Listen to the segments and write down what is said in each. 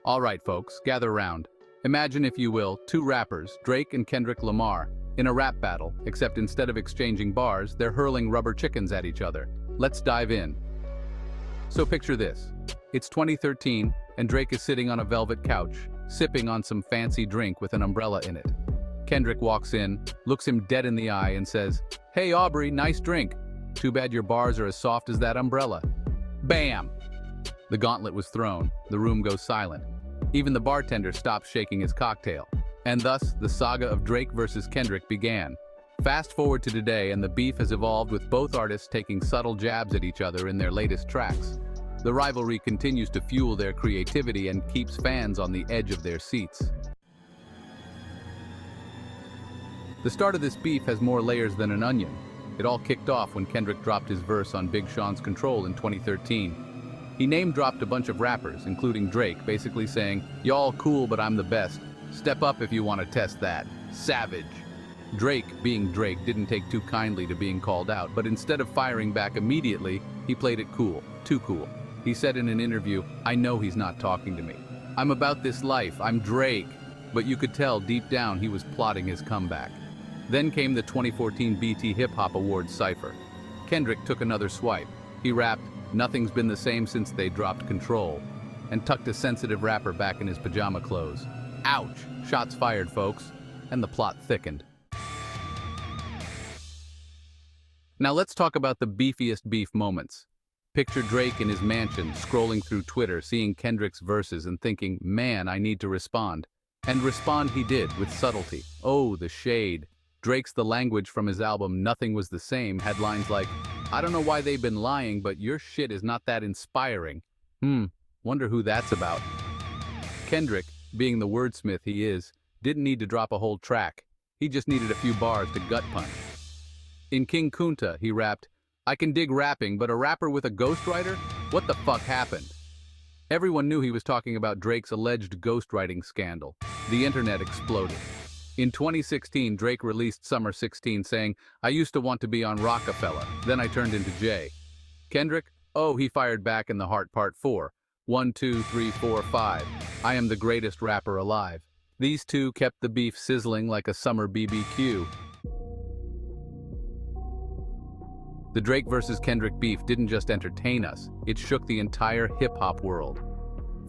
All right, folks, gather round. Imagine, if you will, two rappers, Drake and Kendrick Lamar, in a rap battle, except instead of exchanging bars, they're hurling rubber chickens at each other. Let's dive in. So picture this. It's 2013, and Drake is sitting on a velvet couch, sipping on some fancy drink with an umbrella in it. Kendrick walks in, looks him dead in the eye, and says, "Hey Aubrey, nice drink. Too bad your bars are as soft as that umbrella." Bam! The gauntlet was thrown. The room goes silent. Even the bartender stops shaking his cocktail. And thus, the saga of Drake versus Kendrick began. Fast forward to today, and the beef has evolved with both artists taking subtle jabs at each other in their latest tracks. The rivalry continues to fuel their creativity and keeps fans on the edge of their seats. The start of this beef has more layers than an onion. It all kicked off when Kendrick dropped his verse on Big Sean's Control in 2013. He name-dropped a bunch of rappers, including Drake, basically saying, "Y'all cool, but I'm the best. Step up if you want to test that. Savage." Drake, being Drake, didn't take too kindly to being called out, but instead of firing back immediately, he played it cool, too cool. He said in an interview, "I know he's not talking to me. I'm about this life, I'm Drake." But you could tell deep down he was plotting his comeback. Then came the 2014 BET HipHop Awards cypher. Kendrick took another swipe. He rapped, "Nothing's been the same since they dropped Control," and tucked a sensitive rapper back in his pajama clothes. Ouch! Shots fired, folks. And the plot thickened. Now let's talk about the beefiest beef moments. Picture Drake in his mansion, scrolling through Twitter, seeing Kendrick's verses and thinking, "Man, I need to respond." And respond he did, with subtlety. Oh, the shade. Drake's The Language from his album Nothing Was the Same had lines like, "I don't know why they've been lying, but your shit is not that inspiring. Wonder who that's about." Kendrick, being the wordsmith he is, didn't need to drop a whole track. He just needed a few bars to gut punch. In King Kunta, he rapped, "I can dig rapping, but a rapper with a ghostwriter? What the fuck happened?" Everyone knew he was talking about Drake's alleged ghostwriting scandal. The internet exploded. In 2016, Drake released Summer 16 saying, "I used to want to be on Rockefeller, then I turned into Jay." Kendrick? Oh, he fired back in the Heart Part 4. 1, 2, 3, 4, 5. I am the greatest rapper alive. These two kept the beef sizzling like a summer BBQ. The Drake versus Kendrick beef didn't just entertain us, it shook the entire hip-hop world.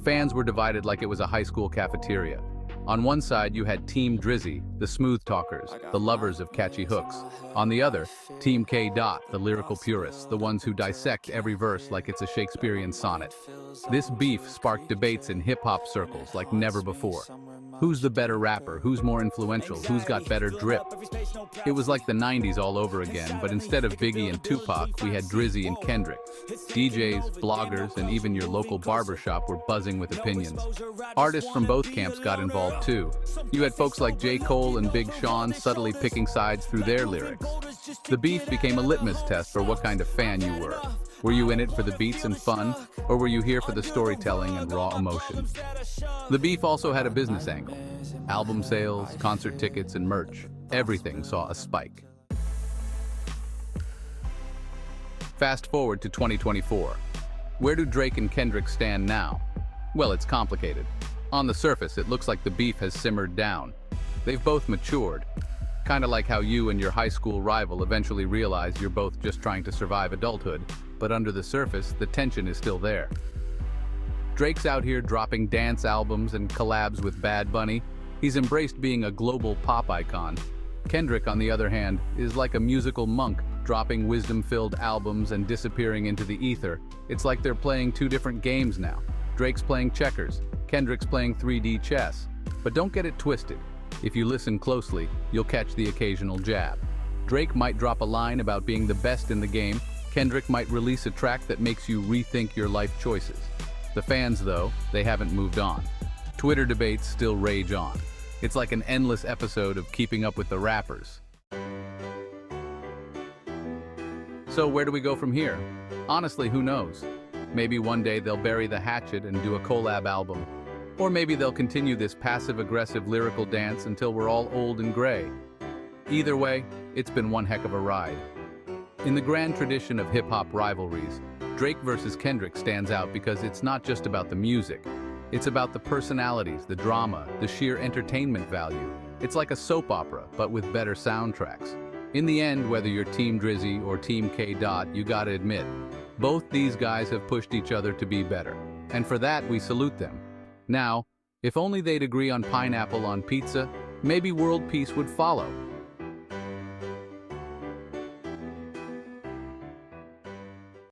Fans were divided like it was a high school cafeteria. On one side, you had Team Drizzy, the smooth talkers, the lovers of catchy hooks. On the other, Team K. Dot, the lyrical purists, the ones who dissect every verse like it's a Shakespearean sonnet. This beef sparked debates in hip-hop circles like never before. Who's the better rapper? Who's more influential? Who's got better drip? It was like the 90s all over again, but instead of Biggie and Tupac, we had Drizzy and Kendrick. DJs, bloggers, and even your local barbershop were buzzing with opinions. Artists from both camps got involved too. You had folks like J. Cole and Big Sean subtly picking sides through their lyrics. The beef became a litmus test for what kind of fan you were. Were you in it for the beats and fun, or were you here for the storytelling and raw emotion? The beef also had a business angle. Album sales, concert tickets, and merch. Everything saw a spike. Fast forward to 2024. Where do Drake and Kendrick stand now? Well, it's complicated. On the surface, it looks like the beef has simmered down. They've both matured. Kinda like how you and your high school rival eventually realize you're both just trying to survive adulthood, but under the surface, the tension is still there. Drake's out here dropping dance albums and collabs with Bad Bunny. He's embraced being a global pop icon. Kendrick, on the other hand, is like a musical monk, dropping wisdom-filled albums and disappearing into the ether. It's like they're playing two different games now. Drake's playing checkers, Kendrick's playing 3D chess. But don't get it twisted. If you listen closely, you'll catch the occasional jab. Drake might drop a line about being the best in the game. Kendrick might release a track that makes you rethink your life choices. The fans, though, they haven't moved on. Twitter debates still rage on. It's like an endless episode of Keeping Up with the Rappers. So where do we go from here? Honestly, who knows? Maybe one day they'll bury the hatchet and do a collab album. Or maybe they'll continue this passive-aggressive lyrical dance until we're all old and gray. Either way, it's been one heck of a ride. In the grand tradition of hip-hop rivalries, Drake versus Kendrick stands out because it's not just about the music. It's about the personalities, the drama, the sheer entertainment value. It's like a soap opera, but with better soundtracks. In the end, whether you're Team Drizzy or Team K. You gotta admit, both these guys have pushed each other to be better. And for that, we salute them. Now, if only they'd agree on pineapple on pizza, maybe world peace would follow.